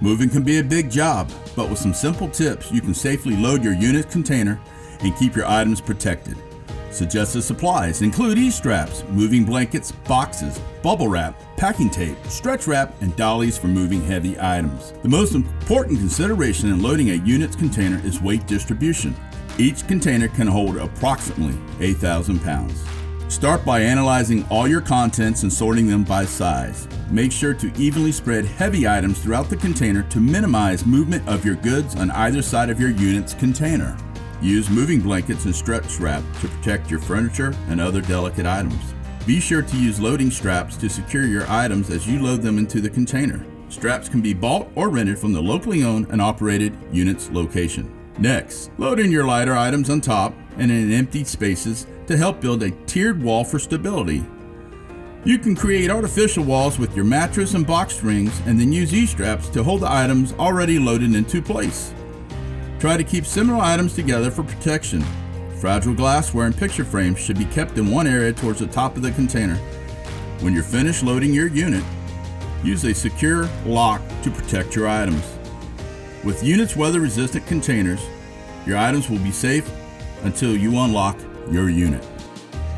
Moving can be a big job, but with some simple tips, you can safely load your unit container and keep your items protected. Suggested supplies include E-straps, moving blankets, boxes, bubble wrap, packing tape, stretch wrap, and dollies for moving heavy items. The most important consideration in loading a unit's container is weight distribution. Each container can hold approximately 8,000 pounds. Start by analyzing all your contents and sorting them by size. Make sure to evenly spread heavy items throughout the container to minimize movement of your goods on either side of your unit's container. Use moving blankets and stretch wrap to protect your furniture and other delicate items. Be sure to use loading straps to secure your items as you load them into the container. Straps can be bought or rented from the locally owned and operated unit's location. Next, load in your lighter items on top and in empty spaces to help build a tiered wall for stability. You can create artificial walls with your mattress and box springs and then use E-straps to hold the items already loaded into place. Try to keep similar items together for protection. Fragile glassware and picture frames should be kept in one area towards the top of the container. When you're finished loading your unit, use a secure lock to protect your items. With unit's weather-resistant containers, your items will be safe until you unlock your unit.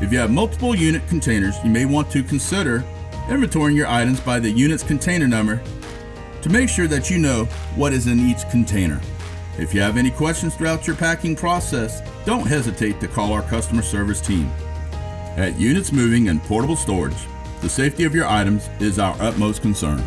If you have multiple unit containers, you may want to consider inventorying your items by the unit's container number to make sure that you know what is in each container. If you have any questions throughout your packing process, don't hesitate to call our customer service team. At Units Moving and Portable Storage, the safety of your items is our utmost concern.